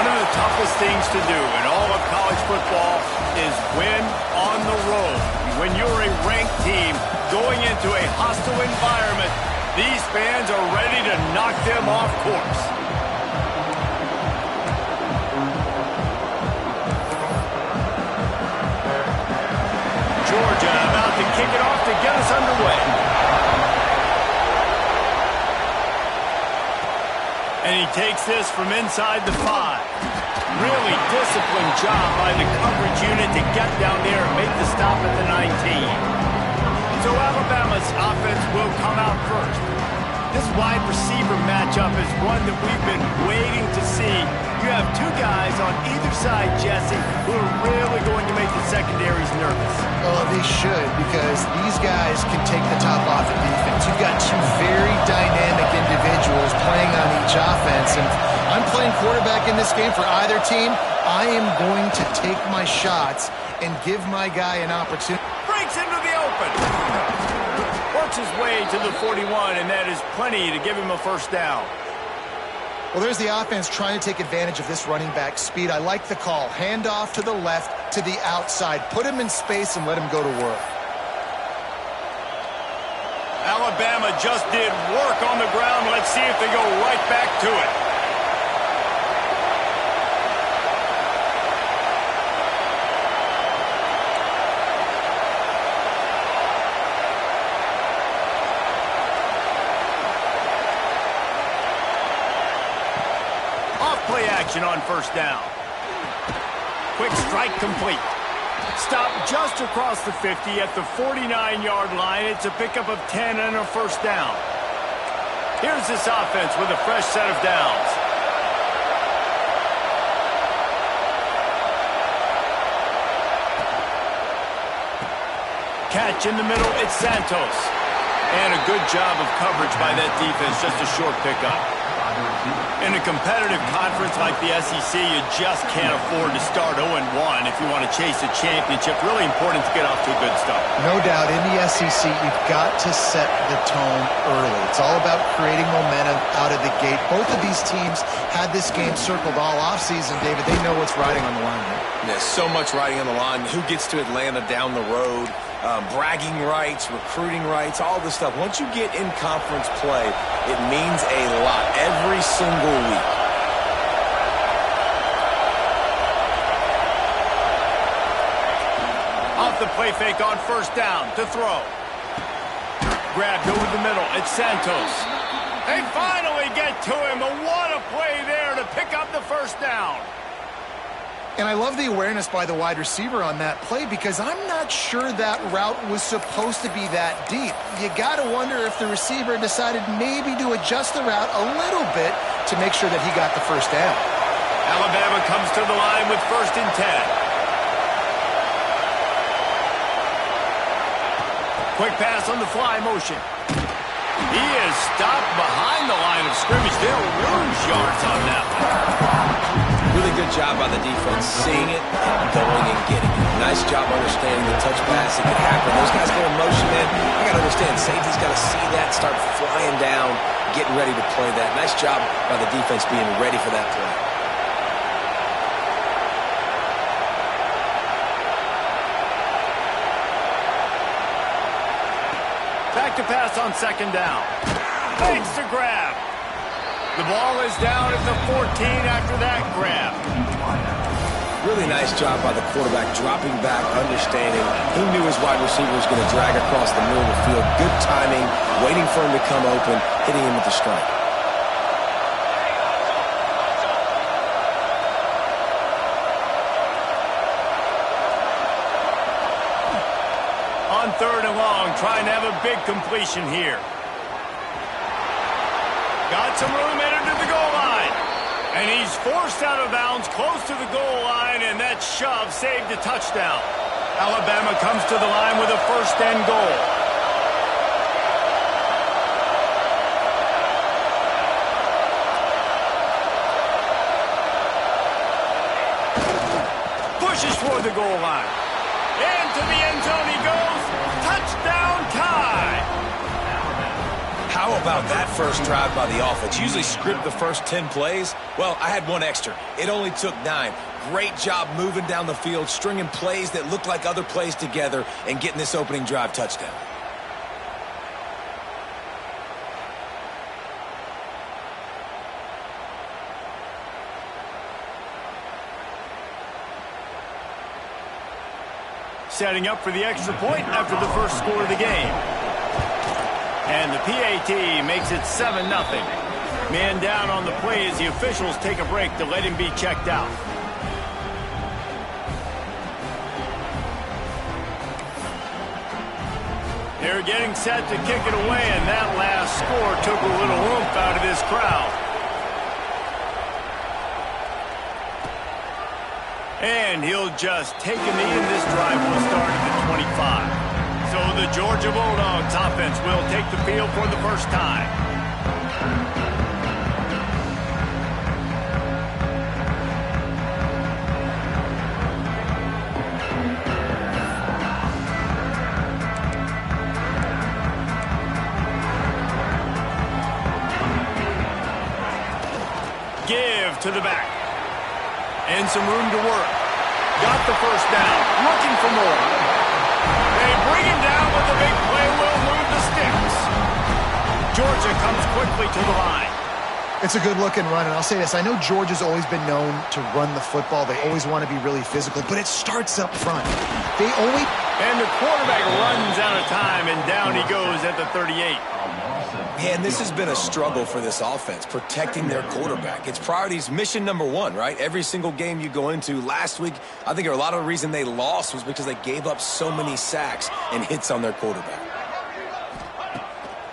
One of the toughest things to do in all of college football is win on the road. When you're a ranked team going into a hostile environment, these fans are ready to knock them off course. Georgia about to kick it off to get us underway. And he takes this from inside the 5. Really disciplined job by the coverage unit to get down there and make the stop at the 19. So Alabama's offense will come out first. This wide receiver matchup is one that we've been waiting to see. You have two guys on either side, Jesse, who are really going to make the secondaries nervous. Well, they should, because these guys can take the top off the defense. You've got two very dynamic individuals playing on each offense, and I'm playing quarterback in this game for either team. I am going to take my shots and give my guy an opportunity. Breaks into the open. Works his way to the 41, and that is plenty to give him a first down. Well, there's the offense trying to take advantage of this running back speed. I like the call. Hand off to the left, to the outside. Put him in space and let him go to work. Alabama just did work on the ground. Let's see if they go right back to it. Play action on first down. Quick strike complete. Stop just across the 50 at the 49-yard line. It's a pickup of 10 and a first down. Here's this offense with a fresh set of downs. Catch in the middle, it's Santos. And a good job of coverage by that defense, just a short pickup. In a competitive conference like the SEC, you just can't afford to start 0-1 if you want to chase a championship. Really important to get off to a good start. No doubt, in the SEC, you've got to set the tone early. It's all about creating momentum out of the gate. Both of these teams had this game circled all offseason, David. They know what's riding on the line here. There's so much riding on the line. Who gets to Atlanta down the road? Bragging rights, recruiting rights, all this stuff. Once you get in conference play, it means a lot every single week. Off the play fake on first down to throw. Grabbed over the middle. It's Santos. They finally get to him, but what a play there to pick up the first down. And I love the awareness by the wide receiver on that play, because I'm not sure that route was supposed to be that deep. You got to wonder if the receiver decided maybe to adjust the route a little bit to make sure that he got the first down. Alabama comes to the line with 1st and 10. Quick pass on the fly motion. He is stopped behind the line of scrimmage. They'll lose yards on that one. Really good job by the defense, seeing it and going and getting it. Nice job understanding the touch pass. It can happen. Those guys go in motion, man. I got to understand, safety's got to see that, start flying down, getting ready to play that. Nice job by the defense being ready for that play. Back to pass on 2nd down. Fakes to grab. The ball is down at the 14 after that grab. Really nice job by the quarterback, dropping back, understanding. He knew his wide receiver was going to drag across the middle of the field. Good timing, waiting for him to come open, hitting him with the strike. On 3rd and long, trying to have a big completion here. Got some room headed to the goal line. And he's forced out of bounds close to the goal line, and that shove saved a touchdown. Alabama comes to the line with a 1st and goal. Pushes toward the goal line. Into the end zone he goes. Touchdown tie. How about that first drive by the offense? Usually script the first 10 plays. Well, I had one extra. It only took 9. Great job moving down the field, stringing plays that look like other plays together, and getting this opening drive touchdown. Setting up for the extra point after the first score of the game. And the PAT makes it 7-0. Man down on the play as the officials take a break to let him be checked out. They're getting set to kick it away, and that last score took a little oomph out of this crowd. And he'll just take a knee, and this drive will start at the 25. So the Georgia Bulldogs offense will take the field for the first time. Give to the back. And some room to work. Got the first down. Looking for more. They bring him down with the big play. Will move the sticks. Georgia comes quickly to the line. It's a good-looking run, and I'll say this. I know Georgia's always been known to run the football. They always want to be really physical, but it starts up front. And the quarterback runs out of time, and down he goes at the 38. And this has been a struggle for this offense, protecting their quarterback. It's priorities, mission number 1, right? Every single game you go into. Last week, I think a lot of the reason they lost was because they gave up so many sacks and hits on their quarterback.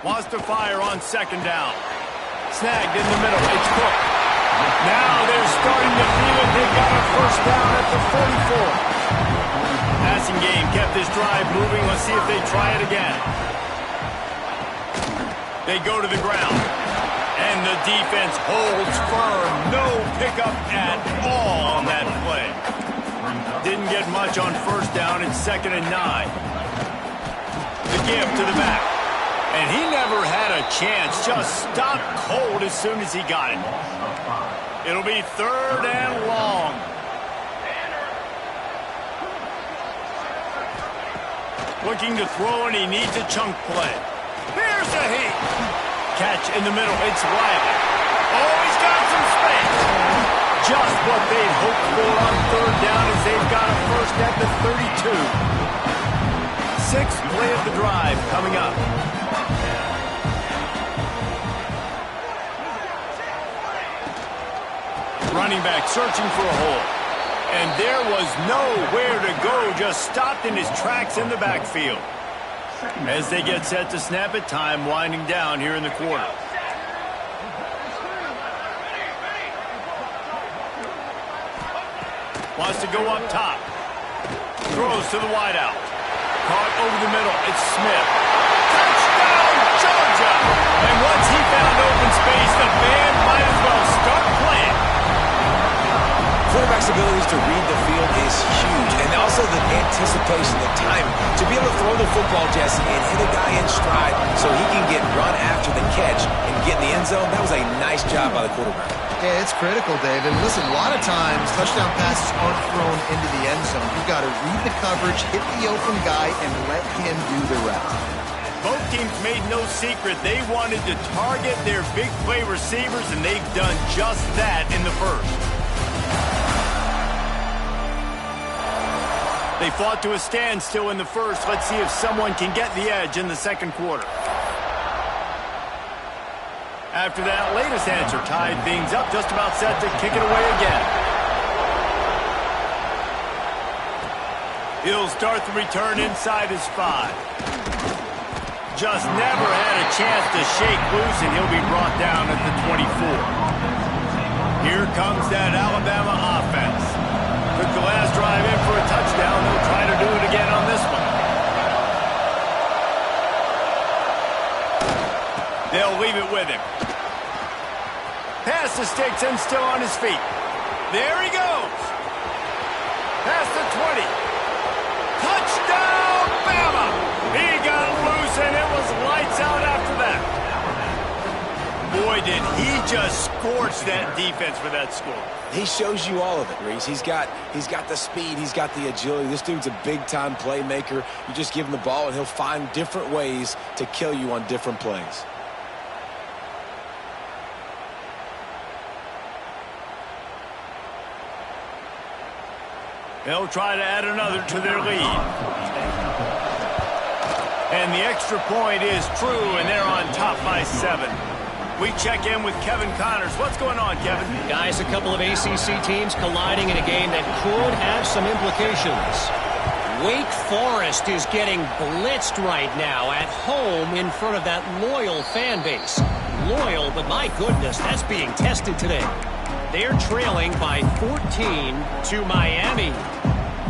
Wants to fire on second down. Snagged in the middle. It's Cook. Now they're starting to feel it. They've got a first down at the 44. Passing game kept this drive moving. Let's see if they try it again. They go to the ground. And the defense holds firm. No pickup at all on that play. Didn't get much on first down. It's 2nd and 9. The give to the back. And he never had a chance. Just stopped cold as soon as he got it. It'll be 3rd and long. Looking to throw, and he needs a chunk play. Here's a heat. Catch in the middle. It's Riley. Oh, he's got some space. Just what they'd hoped for on 3rd down as they've got a first at the 32. 6th play of the drive coming up. Running back searching for a hole. And there was nowhere to go. Just stopped in his tracks in the backfield. As they get set to snap it, time winding down here in the quarter. Wants to go up top. Throws to the wideout. Caught over the middle. It's Smith. Touchdown, Georgia! And once he found open space, the band might as well start playing. Quarterback's abilities to read the field is huge, and also the anticipation, the timing. To be able to throw the football, Jesse, and hit a guy in stride so he can get run after the catch and get in the end zone, that was a nice job by the quarterback. Yeah, it's critical, Dave. And listen, a lot of times touchdown passes aren't thrown into the end zone. You've got to read the coverage, hit the open guy, and let him do the rest. Both teams made no secret they wanted to target their big play receivers, and they've done just that in the first. They fought to a standstill in the first. Let's see if someone can get the edge in the second quarter. After that latest answer tied things up, just about set to kick it away again. He'll start the return inside his 5. Just never had a chance to shake loose, and he'll be brought down at the 24. Here comes that Alabama offense. Took the last drive in for a touchdown. They'll try to do it again on this one. They'll leave it with him. Pass the sticks and still on his feet. There he goes. Past the 20. Touchdown, Bama! He got loose, and it was lights out after that. Boy, did he just scorch that defense for that score. He shows you all of it, Reese. He's got the speed. He's got the agility. This dude's a big-time playmaker. You just give him the ball, and he'll find different ways to kill you on different plays. They'll try to add another to their lead. And the extra point is true, and they're on top by 7. We check in with Kevin Connors. What's going on, Kevin? Guys, a couple of ACC teams colliding in a game that could have some implications. Wake Forest is getting blitzed right now at home in front of that loyal fan base. Loyal, but my goodness, that's being tested today. They're trailing by 14 to Miami.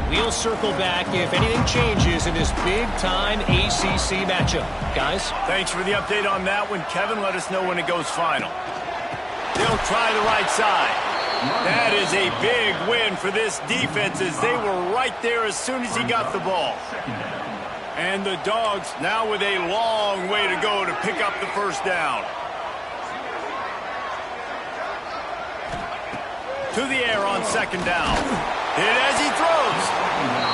We'll circle back if anything changes in this big-time ACC matchup. Guys? Thanks for the update on that one, Kevin. Let us know when it goes final. They'll try the right side. That is a big win for this defense as they were right there as soon as he got the ball. And the Dogs now with a long way to go to pick up the first down. To the air on second down. Hit as he throws.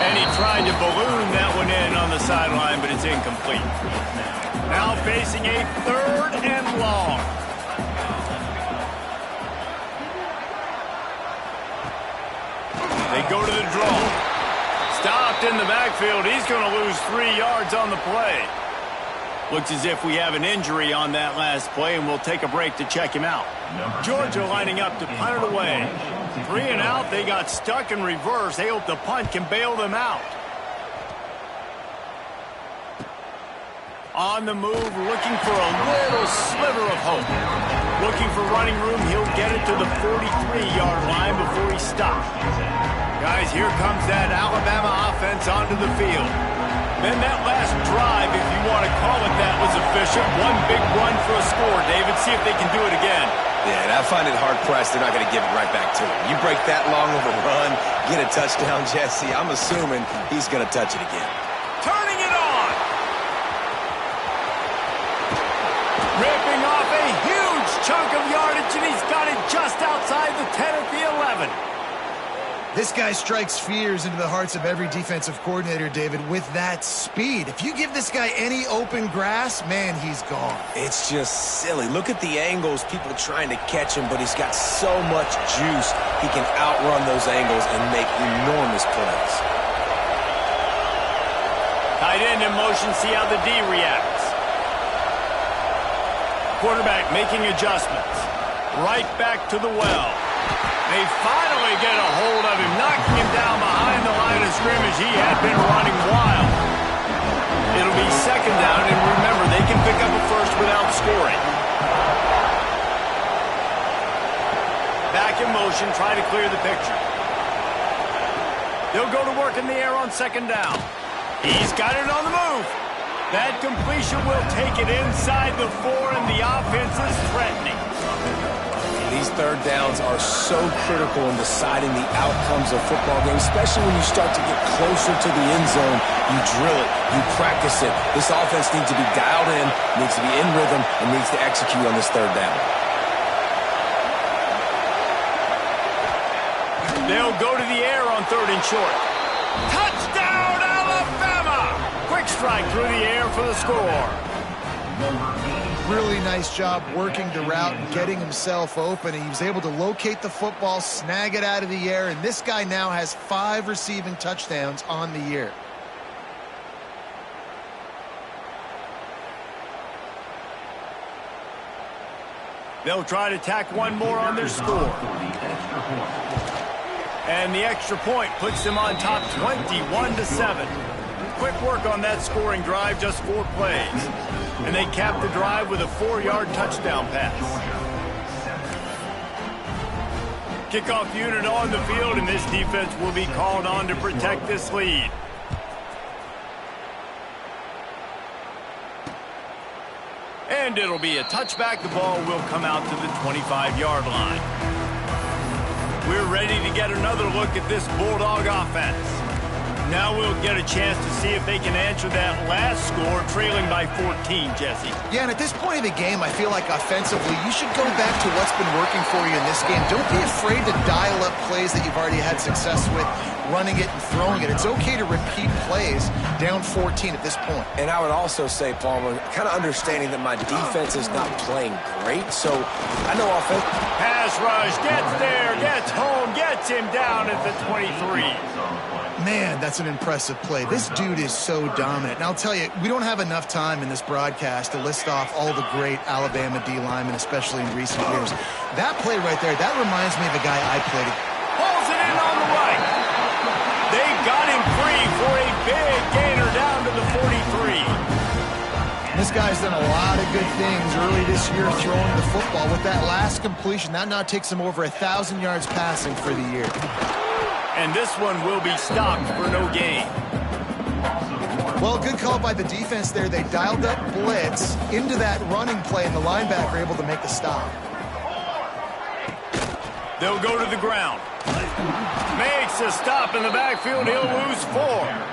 And he tried to balloon that one in on the sideline, but it's incomplete. Now facing a 3rd and long. They go to the draw. Stopped in the backfield. He's going to lose 3 yards on the play. Looks as if we have an injury on that last play, and we'll take a break to check him out. Georgia lining up to punt it away. 3 and out. They got stuck in reverse. They hope the punt can bail them out. On the move, looking for a little sliver of hope. Looking for running room. He'll get it to the 43-yard line before he stops. Guys, here comes that Alabama offense onto the field. Then that last drive, if you want to call it that, was efficient. One big run for a score, David. See if they can do it again. Yeah, and I find it hard-pressed they're not going to give it right back to him. You break that long of a run, get a touchdown, Jesse, I'm assuming he's going to touch it again. Turning it on. Ripping off a huge chunk of yardage, and he's got it just outside the 10 at the 11. This guy strikes fears into the hearts of every defensive coordinator, David, with that speed. If you give this guy any open grass, man, he's gone. It's just silly. Look at the angles, people trying to catch him, but he's got so much juice. He can outrun those angles and make enormous plays. Tight end in motion, see how the D reacts. Quarterback making adjustments. Right back to the well. They finally get a hold of him, knocking him down behind the line of scrimmage. He had been running wild. It'll be second down, and remember, they can pick up a first without scoring. Back in motion, try to clear the picture. They'll go to work in the air on second down. He's got it on the move. That completion will take it inside the 4, and the offense is threatening. These third downs are so critical in deciding the outcomes of football games, especially when you start to get closer to the end zone. You drill it, you practice it. This offense needs to be dialed in, needs to be in rhythm, and needs to execute on this third down. They'll go to the air on 3rd and short. Touchdown, Alabama! Quick strike through the air for the score. Really nice job working the route and getting himself open. He was able to locate the football, snag it out of the air, and this guy now has 5 receiving touchdowns on the year. They'll try to tack one more on their score. And the extra point puts them on top 21-7. Quick work on that scoring drive, just 4 plays. And they cap the drive with a 4-yard touchdown pass. Kickoff unit on the field, and this defense will be called on to protect this lead. And it'll be a touchback. The ball will come out to the 25-yard line. We're ready to get another look at this Bulldog offense. Now we'll get a chance to see if they can answer that last score, trailing by 14, Jesse. Yeah, and at this point of the game, I feel like offensively, you should go back to what's been working for you in this game. Don't be afraid to dial up plays that you've already had success with, running it and throwing it. It's okay to repeat plays down 14 at this point. And I would also say, Palmer, kind of understanding that my defense is not playing great, so I know offense. Pass rush, gets there, gets home, gets him down at the 23. Man, that's an impressive play. This dude is so dominant. And I'll tell you, we don't have enough time in this broadcast to list off all the great Alabama D linemen, especially in recent years. That play right there, that reminds me of a guy I played. Pulls it in on the right. They got him free for a big gainer down to the 43. This guy's done a lot of good things early this year throwing the football. With that last completion, that now takes him over 1,000 yards passing for the year. And this one will be stopped for no gain. Well, good call by the defense there. They dialed up blitz into that running play, and the linebacker able to make the stop. They'll go to the ground. Makes a stop in the backfield. He'll lose 4.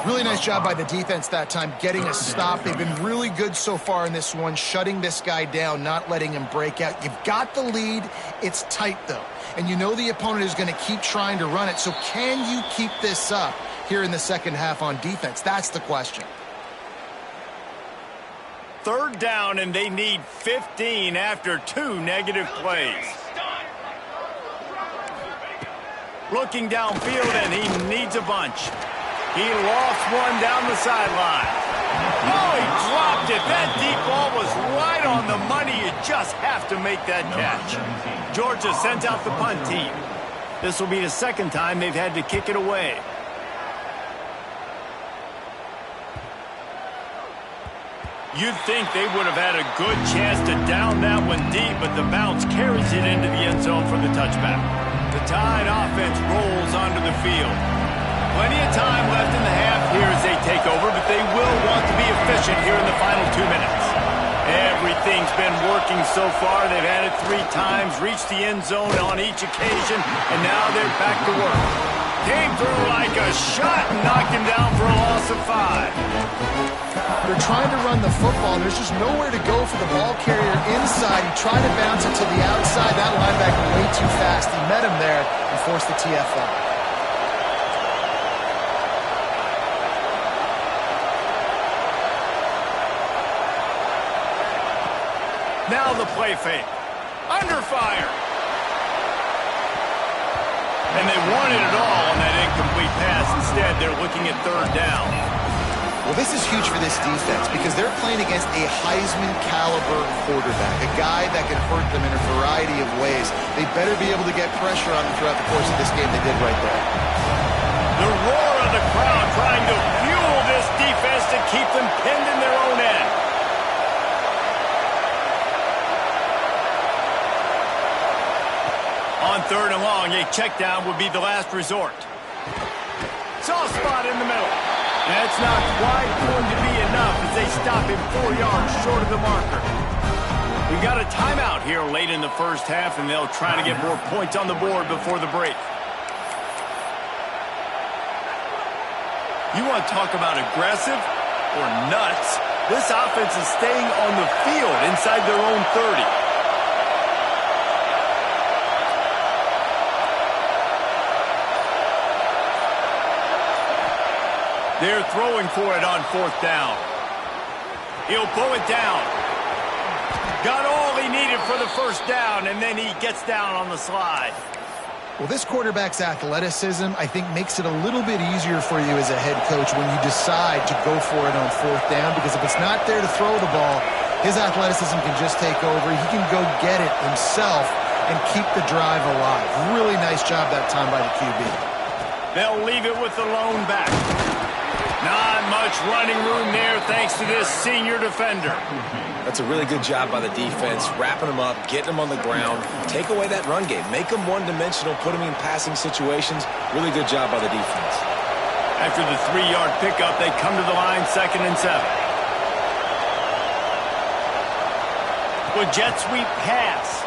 Really nice job by the defense that time, getting a stop. They've been really good so far in this one, shutting this guy down, not letting him break out. You've got the lead. It's tight, though. And you know the opponent is going to keep trying to run it. So can you keep this up here in the second half on defense? That's the question. 3rd down, and they need 15 after 2 negative plays. Looking downfield, and he needs a bunch. He lost one down the sideline. Oh, he dropped it. That deep ball was right on the money. You just have to make that catch. Georgia sends out the punt team. This will be the 2nd time they've had to kick it away. You'd think they would have had a good chance to down that one deep, but the bounce carries it into the end zone for the touchback. The Tide offense rolls onto the field. Plenty of time left in the half here as they take over, but they will want to be efficient here in the final 2 minutes. Everything's been working so far. They've had it 3 times, reached the end zone on each occasion, and now they're back to work. Came through like a shot and knocked him down for a loss of 5. They're trying to run the football, and there's just nowhere to go for the ball carrier inside. He tried to bounce it to the outside. That linebacker way too fast. He met him there and forced the TFL. Now the play fake. Under fire. And they wanted it all on that incomplete pass. Instead, they're looking at 3rd down. Well, this is huge for this defense because they're playing against a Heisman-caliber quarterback, a guy that can hurt them in a variety of ways. They better be able to get pressure on them throughout the course of this game. They did right there. The roar of the crowd trying to fuel this defense to keep them pinned in their own end. On 3rd and long, a check down would be the last resort. Soft spot in the middle. That's not quite going to be enough as they stop him 4 yards short of the marker. We've got a timeout here late in the first half, and they'll try to get more points on the board before the break. You want to talk about aggressive or nuts? This offense is staying on the field inside their own 30. They're throwing for it on 4th down. He'll pull it down. Got all he needed for the 1st down, and then he gets down on the slide. Well, this quarterback's athleticism, I think, makes it a little bit easier for you as a head coach when you decide to go for it on 4th down, because if it's not there to throw the ball, his athleticism can just take over. He can go get it himself and keep the drive alive. Really nice job that time by the QB. They'll leave it with the lone back. Not much running room there thanks to this senior defender. That's a really good job by the defense, wrapping them up, getting them on the ground, take away that run game, make them one-dimensional, put them in passing situations. Really good job by the defense. After the 3-yard pickup, they come to the line 2nd and 7. With jet sweep pass.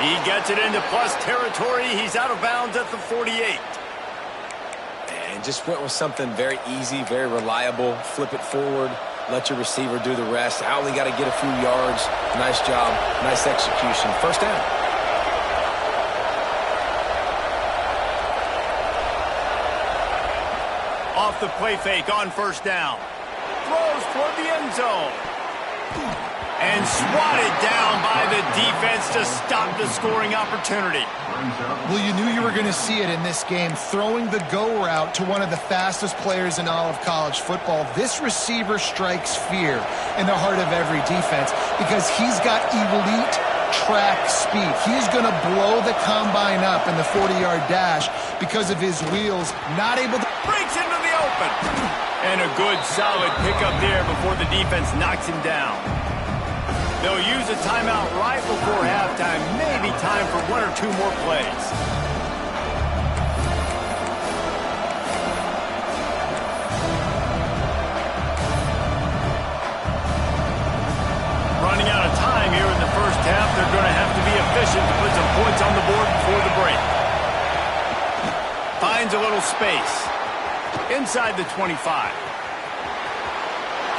He gets it into plus territory. He's out of bounds at the 48. And just went with something very easy, very reliable. Flip it forward. Let your receiver do the rest. I only got to get a few yards. Nice job. Nice execution. First down. Off the play fake on first down. Throws toward the end zone. And swatted down by the defense to stop the scoring opportunity. Well, you knew you were going to see it in this game, throwing the go route to one of the fastest players in all of college football. This receiver strikes fear in the heart of every defense because he's got elite track speed. He's going to blow the combine up in the 40-yard dash because of his wheels, not able to... Breaks into the open. And a good, solid pickup there before the defense knocks him down. They'll use a timeout right before halftime. Maybe time for one or two more plays. Running out of time here in the first half. They're going to have to be efficient to put some points on the board before the break. Finds a little space. Inside the 25.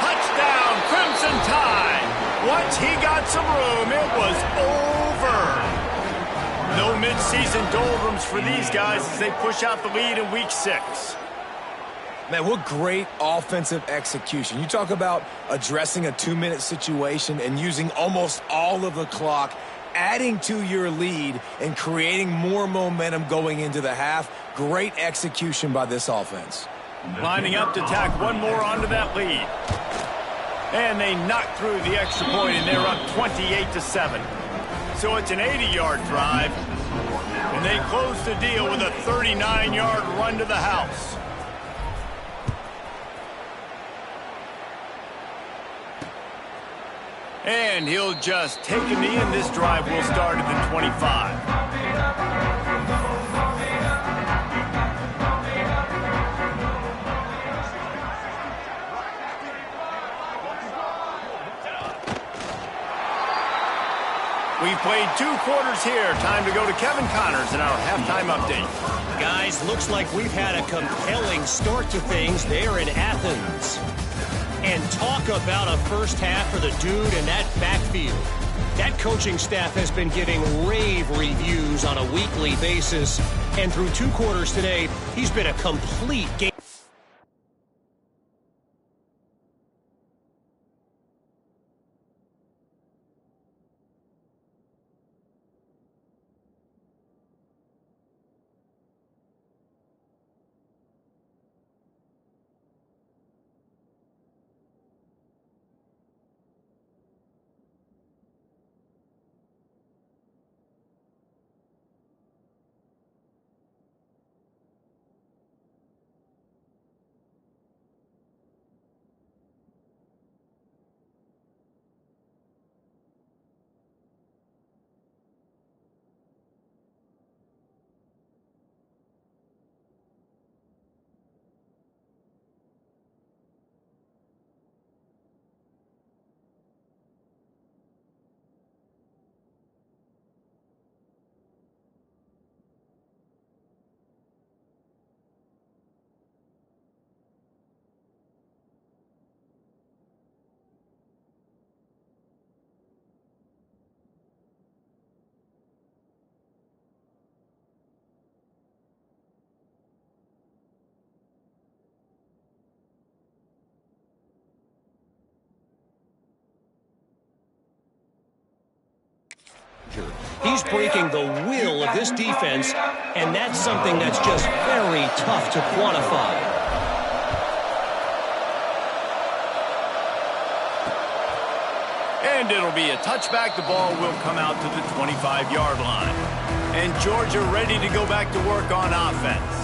Touchdown, Crimson Tide. Once he got some room, it was over. No mid-season doldrums for these guys as they push out the lead in Week 6. Man, what great offensive execution. You talk about addressing a 2-minute situation and using almost all of the clock, adding to your lead and creating more momentum going into the half. Great execution by this offense. Lining up to tack one more onto that lead. And they knock through the extra point, and they're up 28-7. So it's an 80-yard drive. And they close the deal with a 39-yard run to the house. And he'll just take a knee, and this drive will start at the 25. We've played 2 quarters here. Time to go to Kevin Connors in our halftime update. Guys, looks like we've had a compelling start to things there in Athens. And talk about a first half for the dude in that backfield. That coaching staff has been giving rave reviews on a weekly basis. And through 2 quarters today, he's been a complete game. He's breaking the will of this defense, and that's something that's just very tough to quantify. And it'll be a touchback. The ball will come out to the 25-yard line. And Georgia ready to go back to work on offense.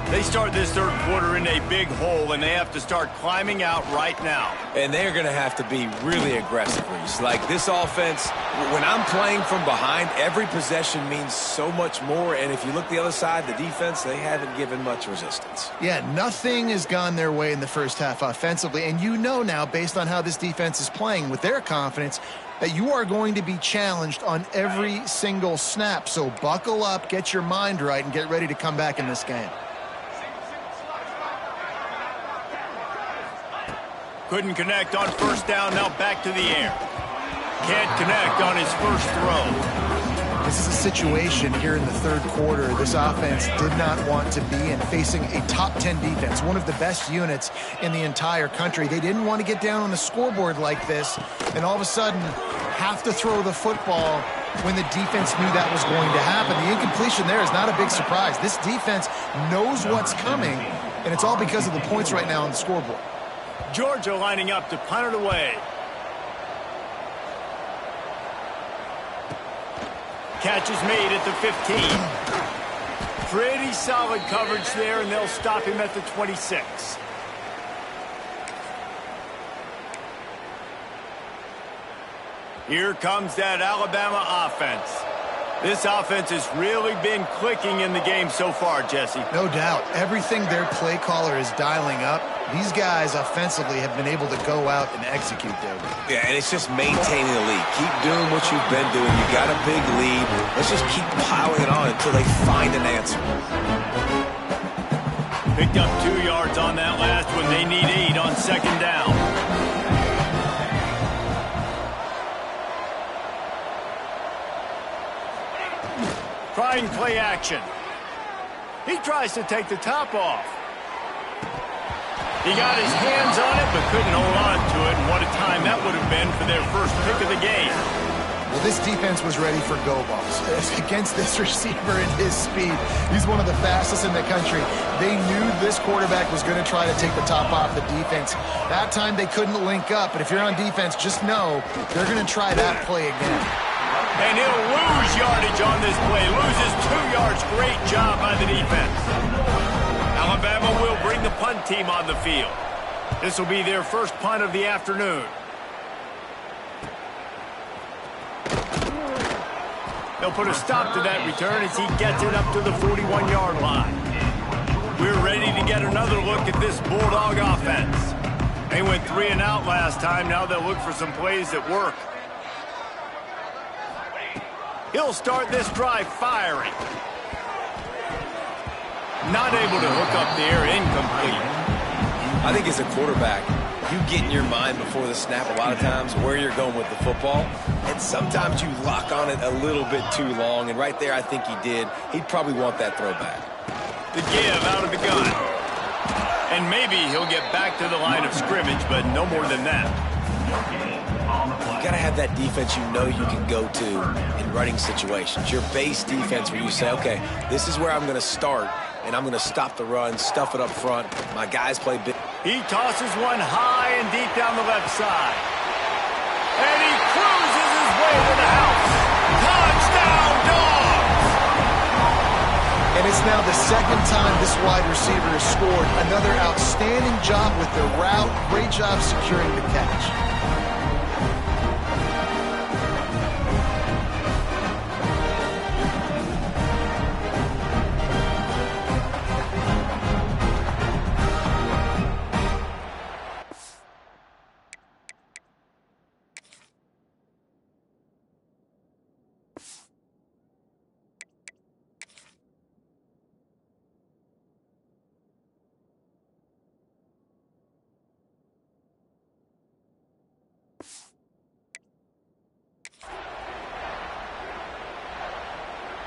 They start this third quarter in a big hole, and they have to start climbing out right now. And they're going to have to be really aggressive, Reese. Like this offense, when I'm playing from behind, every possession means so much more. And if you look the other side, the defense, they haven't given much resistance. Yeah, nothing has gone their way in the first half offensively. And you know now, based on how this defense is playing with their confidence, that you are going to be challenged on every single snap. So buckle up, get your mind right, and get ready to come back in this game. Couldn't connect on first down, now back to the air. Can't connect on his first throw. This is a situation here in the third quarter this offense did not want to be in, facing a top 10 defense, one of the best units in the entire country. They didn't want to get down on the scoreboard like this and all of a sudden have to throw the football when the defense knew that was going to happen. The incompletion there is not a big surprise. This defense knows what's coming, and it's all because of the points right now on the scoreboard. Georgia lining up to punt it away. Catch is made at the 15. Pretty solid coverage there, and they'll stop him at the 26. Here comes that Alabama offense. This offense has really been clicking in the game so far, Jesse. No doubt. Everything their play caller is dialing up, these guys offensively have been able to go out and execute, David. Yeah, and it's just maintaining the lead. Keep doing what you've been doing. You got a big lead. Let's just keep piling it on until they find an answer. Picked up 2 yards on that last one. They need 8 on second down. Trying play action. He tries to take the top off. He got his hands on it, but couldn't hold on to it. And what a time that would have been for their first pick of the game. Well, this defense was ready for go balls. Against this receiver and his speed, he's one of the fastest in the country. They knew this quarterback was going to try to take the top off the defense. That time they couldn't link up, but if you're on defense, just know they're going to try that play again. And he'll lose yardage on this play. Loses 2 yards. Great job by the defense. Alabama will bring the punt team on the field. This will be their first punt of the afternoon. They'll put a stop to that return as he gets it up to the 41-yard line. We're ready to get another look at this Bulldog offense. They went 3 and out last time. Now they'll look for some plays that work. He'll start this drive firing. Not able to hook up there, incomplete. I think as a quarterback, you get in your mind before the snap a lot of times where you're going with the football, and sometimes you lock on it a little bit too long, and right there I think he did. He'd probably want that throwback. The give out of the gun. And maybe he'll get back to the line of scrimmage, but no more than that. You got to have that defense you know you can go to in running situations. Your base defense where you say, okay, this is where I'm going to start, and I'm going to stop the run, stuff it up front. My guys play big. He tosses one high and deep down the left side. And he cruises his way to the house. Touchdown, Dogs! And it's now the second time this wide receiver has scored. Another outstanding job with the route. Great job securing the catch.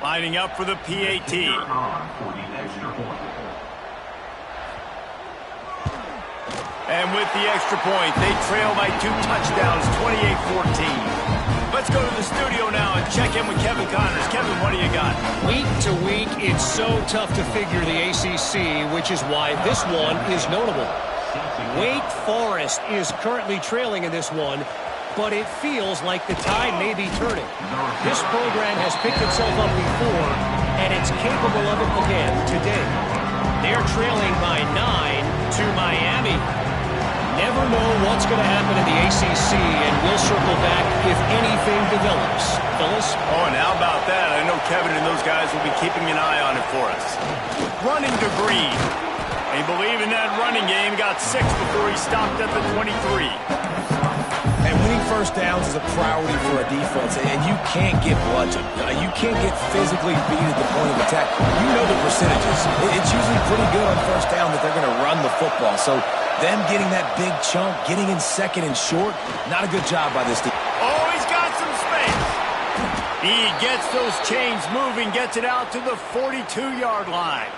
Lining up for the PAT. And with the extra point, they trail by 2 touchdowns, 28-14. Let's go to the studio now and check in with Kevin Connors. Kevin, what do you got? Week to week, it's so tough to figure the ACC, which is why this one is notable. Wake Forest is currently trailing in this one, but it feels like the tide may be turning. This program has picked itself up before, and it's capable of it again today. They're trailing by 9 to Miami. Never know what's going to happen in the ACC, and we'll circle back if anything develops. Phyllis? Oh, and how about that? I know Kevin and those guys will be keeping an eye on it for us. Running to Green. They believe in that running game. Got 6 before he stopped at the 23. And winning first downs is a priority for a defense, and you can't get bludgeoned. You can't get physically beat at the point of attack. You know the percentages. It's usually pretty good on first down that they're going to run the football. So them getting that big chunk, getting in second and short, not a good job by this team. Oh, he's got some space. He gets those chains moving, gets it out to the 42-yard line.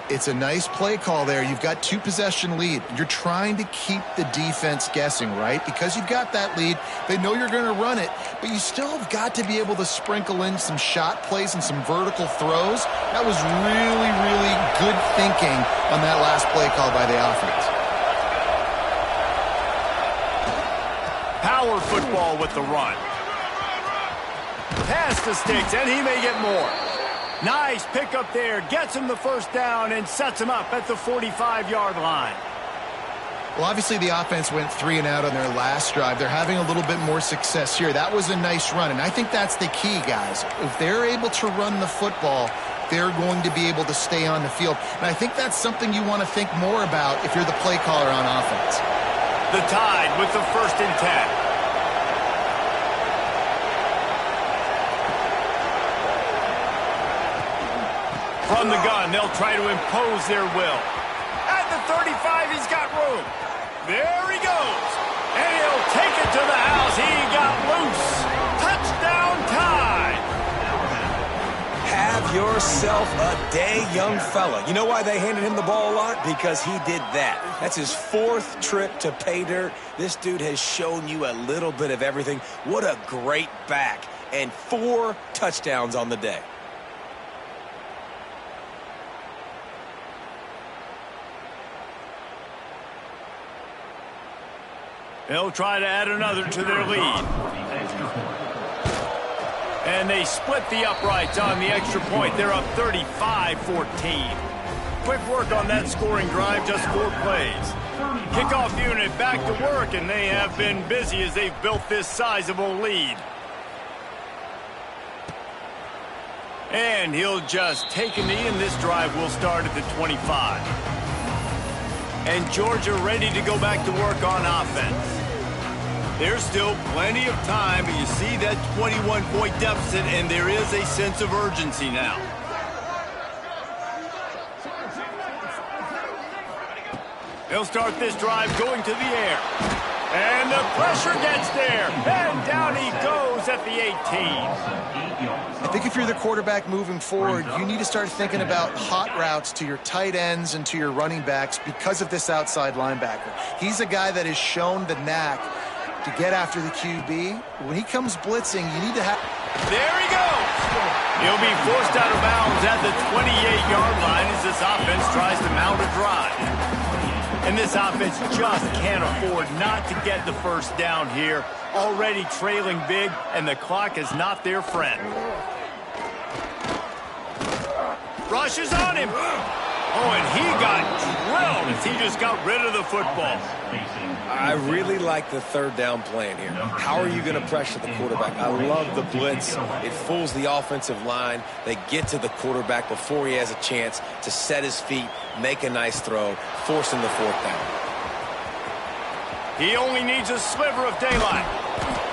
It's a nice play call there. You've got 2-possession lead. You're trying to keep the defense guessing, right? Because you've got that lead, they know you're going to run it, but you still have got to be able to sprinkle in some shot plays and some vertical throws. That was really, really good thinking on that last play call by the offense. Power football with the run. Pass the sticks, and he may get more. Nice pickup there. Gets him the first down and sets him up at the 45-yard line. Well, obviously the offense went 3 and out on their last drive. They're having a little bit more success here. That was a nice run, and I think that's the key, guys. If they're able to run the football, they're going to be able to stay on the field. And I think that's something you want to think more about if you're the play caller on offense. The Tide with the 1st and 10. From the gun, they'll try to impose their will. At the 35, he's got room. There he goes. And he'll take it to the house. He got loose. Touchdown Tide. Have yourself a day, young fella. You know why they handed him the ball a lot? Because he did that. That's his 4th trip to pay dirt. This dude has shown you a little bit of everything. What a great back. And 4 touchdowns on the day. They'll try to add another to their lead. And they split the uprights on the extra point. They're up 35-14. Quick work on that scoring drive, just 4 plays. Kickoff unit back to work, and they have been busy as they've built this sizable lead. And he'll just take a knee, and this drive will start at the 25. And Georgia ready to go back to work on offense. There's still plenty of time, but you see that 21-point deficit, and there is a sense of urgency now. They'll start this drive going to the air. And the pressure gets there. And down he goes at the 18. I think if you're the quarterback moving forward, you need to start thinking about hot routes to your tight ends and to your running backs because of this outside linebacker. He's a guy that has shown the knack to get after the QB. When he comes blitzing, you need to have... There he goes! He'll be forced out of bounds at the 28-yard line as this offense tries to mount a drive. And this offense just can't afford not to get the first down here. Already trailing big, and the clock is not their friend. Rushes on him. Oh, and he got drilled as he just got rid of the football. I really like the 3rd down plan here. How are you going to pressure the quarterback? I love the blitz. It fools the offensive line. They get to the quarterback before he has a chance to set his feet, make a nice throw, forcing the 4th down. He only needs a sliver of daylight.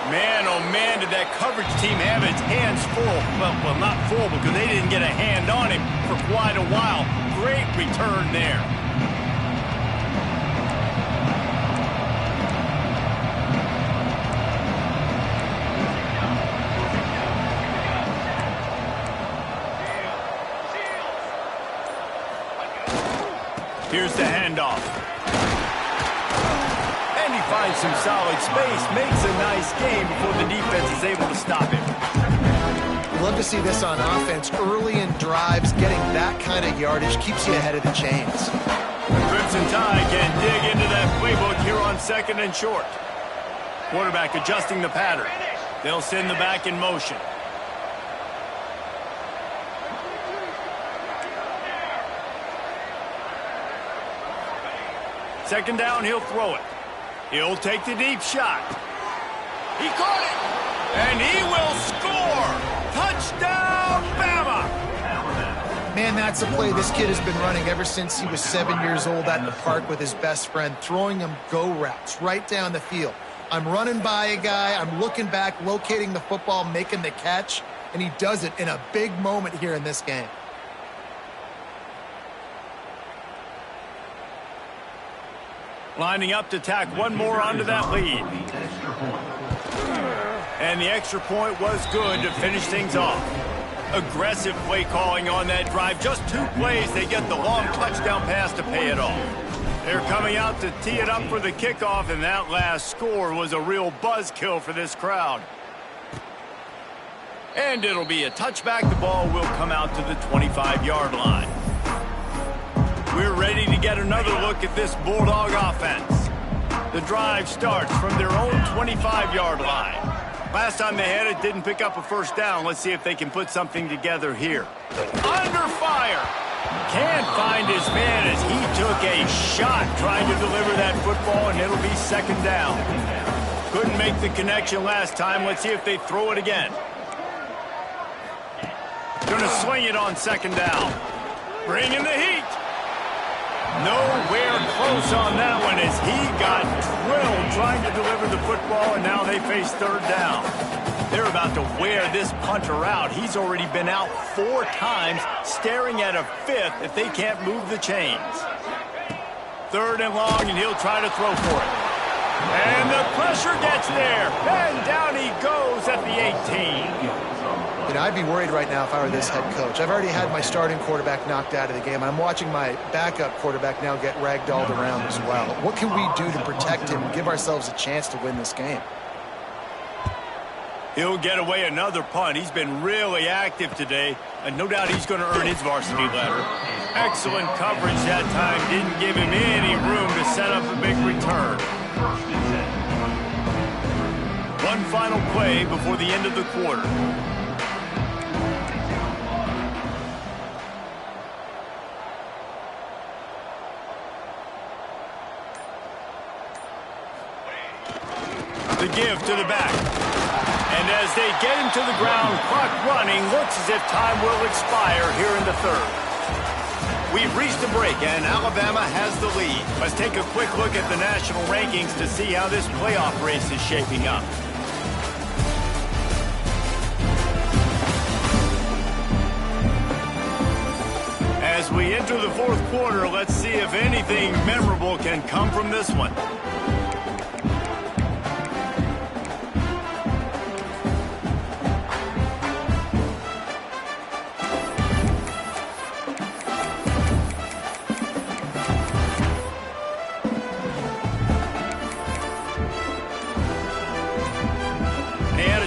Man, oh man, did that coverage team have its hands full. Well, not full because they didn't get a hand on him for quite a while. Great return there. Here's the handoff. And he finds some solid space, makes a nice game before the defense is able to stop him. Love to see this on offense. Early in drives, getting that kind of yardage keeps you ahead of the chains. Crimson Tide can dig into that playbook here on 2nd and short. Quarterback adjusting the pattern. They'll send the back in motion. Second down, he'll throw it. He'll take the deep shot. He caught it, and he will score. Touchdown, Bama! Man, that's a play this kid has been running ever since he was 7 years old at the park with his best friend, throwing him go routes right down the field. I'm running by a guy, I'm looking back, locating the football, making the catch, and he does it in a big moment here in this game. Lining up to tack one more onto that lead. And the extra point was good to finish things off. Aggressive play calling on that drive. Just 2 plays, they get the long touchdown pass to pay it off. They're coming out to tee it up for the kickoff, and that last score was a real buzzkill for this crowd. And it'll be a touchback. The ball will come out to the 25-yard line. We're ready to get another look at this Bulldog offense. The drive starts from their own 25-yard line. Last time they had it, didn't pick up a first down. Let's see if they can put something together here. Under fire! Can't find his man as he took a shot trying to deliver that football, and it'll be second down. Couldn't make the connection last time. Let's see if they throw it again. Gonna swing it on second down. Bring in the heat. Nowhere close on that one as he got drilled trying to deliver the football, and now they face third down. They're about to wear this punter out. He's already been out 4 times, staring at a 5th if they can't move the chains. Third and long, and he'll try to throw for it. And the pressure gets there, and down he goes at the 18. You know, I'd be worried right now if I were this head coach. I've already had my starting quarterback knocked out of the game. I'm watching my backup quarterback now get ragdolled around as well. What can we do to protect him and give ourselves a chance to win this game? He'll get away another punt. He's been really active today, and no doubt he's going to earn his varsity letter. Excellent coverage that time. Didn't give him any room to set up a big return. One final play before the end of the quarter. The give to the back. And as they get him to the ground, clock running, looks as if time will expire here in the third. We've reached a break, and Alabama has the lead. Let's take a quick look at the national rankings to see how this playoff race is shaping up. As we enter the fourth quarter, let's see if anything memorable can come from this one.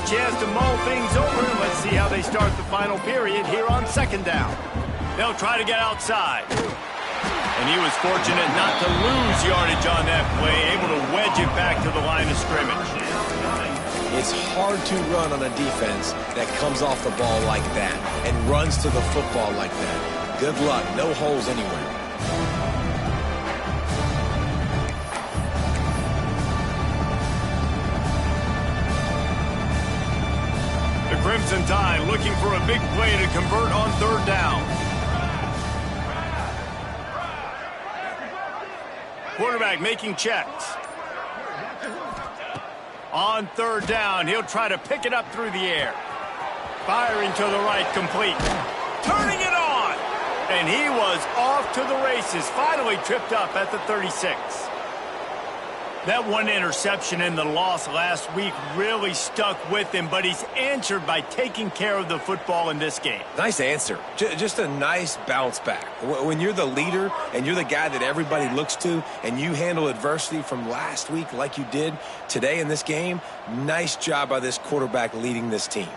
Chance to mull things over, and let's see how they start the final period here on second down. They'll try to get outside. And he was fortunate not to lose yardage on that play, able to wedge it back to the line of scrimmage. It's hard to run on a defense that comes off the ball like that and runs to the football like that. Good luck. No holes anywhere. Crimson Tide looking for a big play to convert on third down. Quarterback making checks. On third down, he'll try to pick it up through the air. Firing to the right, complete. Turning it on! And he was off to the races, finally tripped up at the 36. That one interception and the loss last week really stuck with him, but he's answered by taking care of the football in this game. Nice answer. Just a nice bounce back. When you're the leader and you're the guy that everybody looks to and you handle adversity from last week like you did today in this game, nice job by this quarterback leading this team.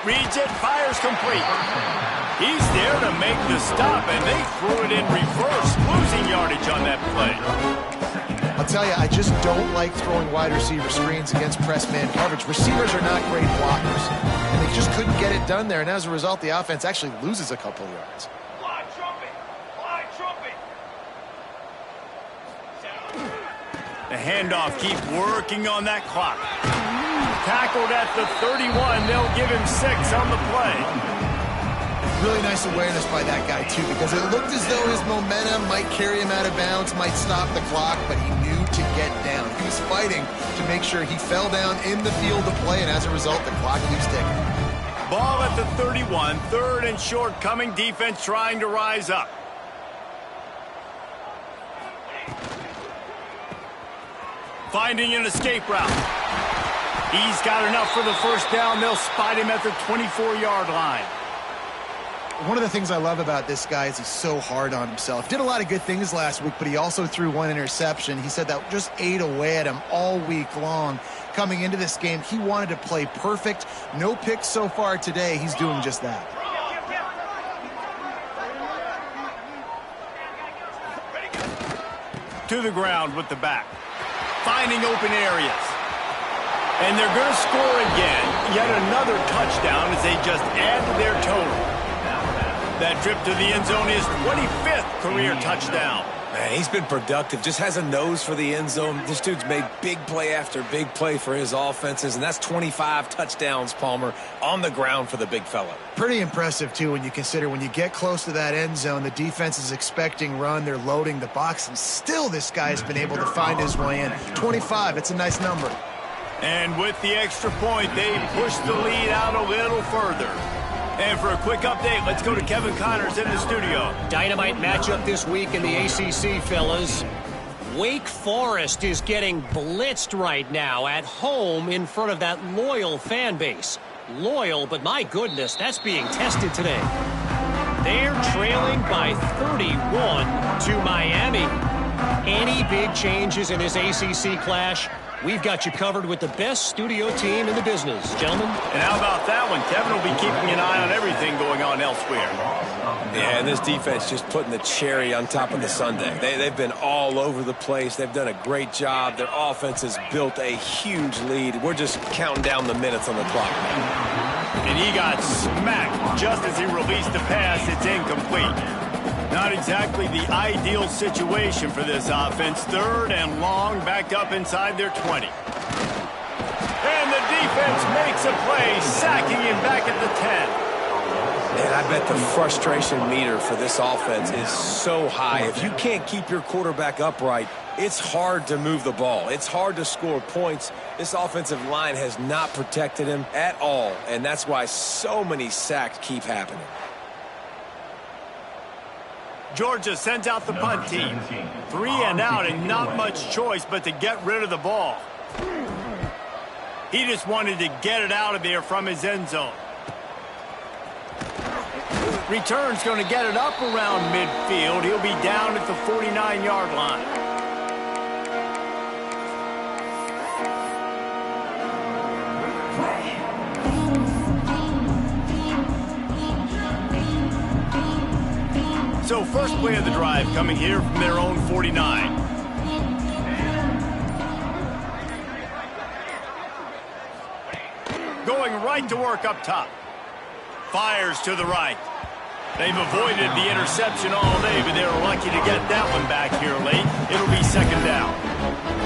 Reads it, fires complete. He's there to make the stop, and they threw it in reverse, losing yardage on that play. I'll tell you, I just don't like throwing wide receiver screens against press man coverage. Receivers are not great blockers, and they just couldn't get it done there, and as a result, the offense actually loses a couple of yards. Fly trumpet! Fly trumpet! The handoff, keep working on that clock. Tackled at the 31, they'll give him 6 on the play. Really nice awareness by that guy, too, because it looked as though his momentum might carry him out of bounds, might stop the clock, but he knew to get down. He was fighting to make sure he fell down in the field of play, and as a result, the clock keeps ticking. Ball at the 31, third and short, coming defense trying to rise up. Finding an escape route. He's got enough for the first down. They'll spot him at the 24-yard line. One of the things I love about this guy is he's so hard on himself. Did a lot of good things last week, but he also threw one interception. He said that just ate away at him all week long. Coming into this game, he wanted to play perfect. No picks so far today. He's doing just that. To the ground with the back. Finding open areas. And they're going to score again. Yet another touchdown as they just add to their total. That trip to the end zone is 25th career touchdown. Man, he's been productive. Just has a nose for the end zone. This dude's made big play after big play for his offenses, and that's 25 touchdowns, Palmer, on the ground for the big fella. Pretty impressive, too, when you consider when you get close to that end zone, the defense is expecting run. They're loading the box, and still this guy's been able to find his way in. 25, it's a nice number. And with the extra point, they push the lead out a little further. And for a quick update, let's go to Kevin Connors in the studio. Dynamite matchup this week in the ACC, fellas. Wake Forest is getting blitzed right now at home in front of that loyal fan base. Loyal, but my goodness, that's being tested today. They're trailing by 31 to Miami. Any big changes in this ACC clash? We've got you covered with the best studio team in the business, gentlemen. And how about that one? Kevin will be keeping an eye on everything going on elsewhere. Yeah, and this defense just putting the cherry on top of the sundae. They've been all over the place. They've done a great job. Their offense has built a huge lead. We're just counting down the minutes on the clock. And he got smacked just as he released the pass. It's incomplete. Not exactly the ideal situation for this offense. Third and long, backed up inside their 20. And the defense makes a play, sacking him back at the 10. And I bet the frustration meter for this offense is so high. If you can't keep your quarterback upright, it's hard to move the ball. It's hard to score points. This offensive line has not protected him at all, and that's why so many sacks keep happening. Georgia sends out the punt team. 3 and out and not much choice but to get rid of the ball. He just wanted to get it out of there from his end zone. Return's going to get it up around midfield. He'll be down at the 49-yard line. So first play of the drive coming here from their own 49. Going right to work up top. Fires to the right. They've avoided the interception all day, but they're lucky to get that one back here late. It'll be second down.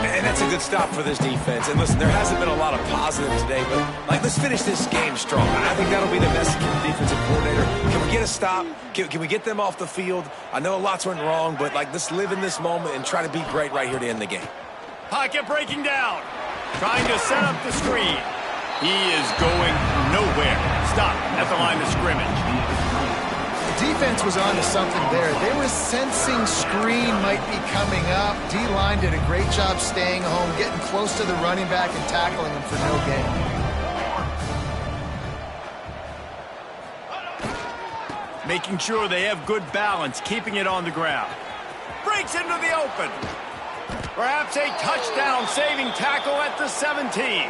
And that's a good stop for this defense. And listen, there hasn't been a lot of positive today, but let's finish this game strong. I think that'll be the message from the defensive coordinator. Can we get a stop? Can we get them off the field? I know lots went wrong, but let's live in this moment and try to be great right here to end the game. Pocket breaking down. Trying to set up the screen. He is going nowhere. Stop at the line of scrimmage. Defense was on to something there. They were sensing screen might be coming up. D-line did a great job staying home, getting close to the running back and tackling him for no gain. Making sure they have good balance, keeping it on the ground. Breaks into the open. Perhaps a touchdown-saving tackle at the 17.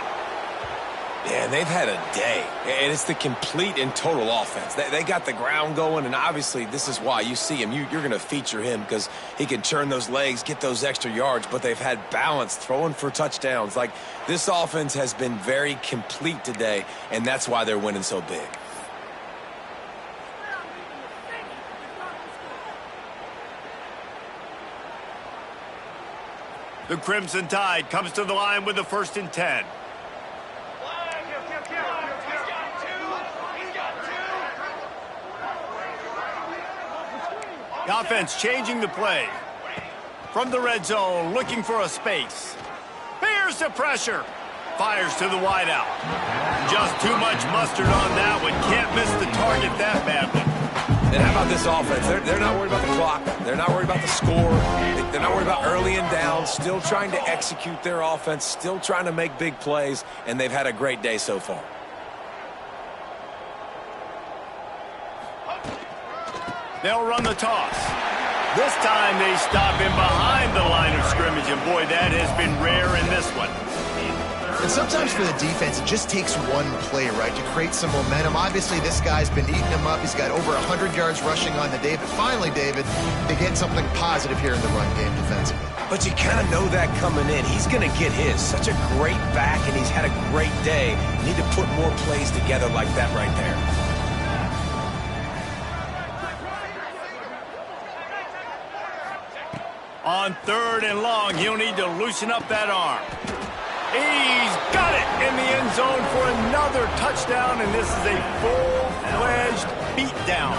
Yeah, they've had a day, and it's the complete and total offense. They got the ground going, and obviously this is why you see him. You're going to feature him because he can turn those legs, get those extra yards, but they've had balance, throwing for touchdowns. This offense has been very complete today, and that's why they're winning so big. The Crimson Tide comes to the line with the 1st and 10. The offense changing the play. From the red zone, looking for a space. Here's the pressure. Fires to the wideout. Just too much mustard on that one. Can't miss the target that badly. And how about this offense? They're not worried about the clock. They're not worried about the score. They're not worried about early and down. Still trying to execute their offense. Still trying to make big plays. And they've had a great day so far. They'll run the toss. This time they stop him behind the line of scrimmage. And boy, that has been rare in this one. And sometimes for the defense, it just takes one play, right, to create some momentum. Obviously, this guy's been eating him up. He's got over 100 yards rushing on the day. But finally, David, they get something positive here in the run game defensively. But you kind of know that coming in. He's going to get his. Such a great back, and he's had a great day. Need to put more plays together like that right there. On 3rd and long, he'll need to loosen up that arm. He's got it in the end zone for another touchdown, and this is a full-fledged beatdown.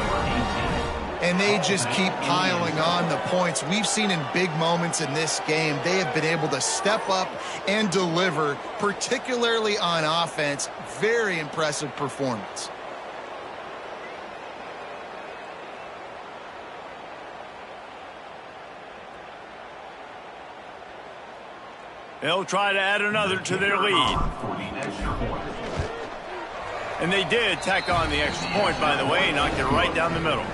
And they just keep piling on the points. We've seen in big moments in this game, they have been able to step up and deliver, particularly on offense. Very impressive performance. They'll try to add another to their lead. And they did tack on the extra point, by the way, knocked it right down the middle.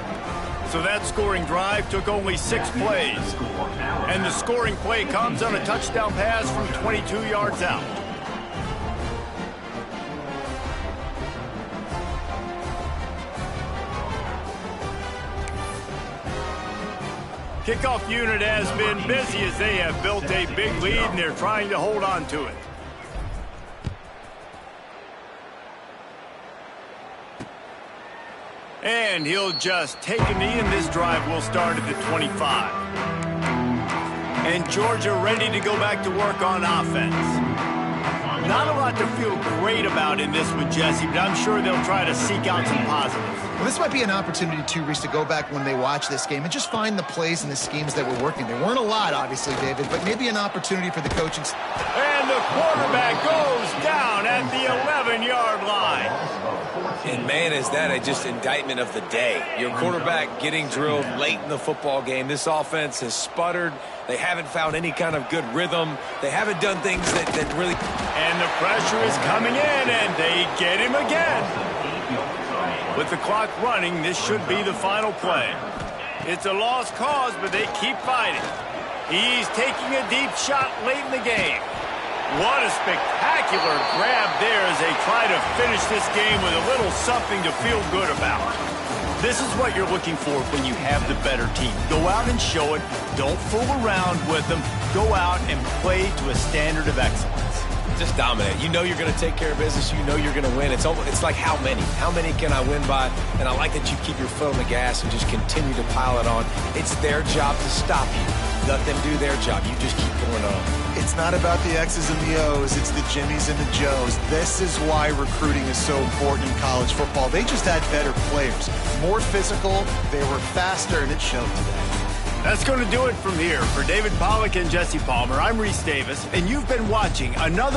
So that scoring drive took only 6 plays. And the scoring play comes on a touchdown pass from 22 yards out. Kickoff unit has been busy as they have built a big lead, and they're trying to hold on to it. And he'll just take a knee, and this drive will start at the 25. And Georgia ready to go back to work on offense. Not a lot to feel great about in this one, Jesse, but I'm sure they'll try to seek out some positives. Well, this might be an opportunity, too, Reese, to go back when they watch this game and just find the plays and the schemes that were working. There weren't a lot, obviously, David, but maybe an opportunity for the coaching staff. And the quarterback goes down at the 11-yard line. And, man, is that just indictment of the day. Your quarterback getting drilled late in the football game. This offense has sputtered. They haven't found any kind of good rhythm. They haven't done things that really... And the pressure is coming in, and they get him again. With the clock running, this should be the final play. It's a lost cause, but they keep fighting. He's taking a deep shot late in the game. What a spectacular grab there as they try to finish this game with a little something to feel good about. This is what you're looking for when you have the better team. Go out and show it. Don't fool around with them. Go out and play to a standard of excellence. Just dominate. You know you're going to take care of business. You know you're going to win. It's like how many? How many can I win by? And I like that you keep your foot on the gas and just continue to pile it on. It's their job to stop you. Let them do their job. You just keep going on. It's not about the X's and the O's. It's the Jimmies and the Joes. This is why recruiting is so important in college football. They just had better players. More physical. They were faster, and it showed today. That's going to do it from here. For David Pollack and Jesse Palmer, I'm Reese Davis, and you've been watching another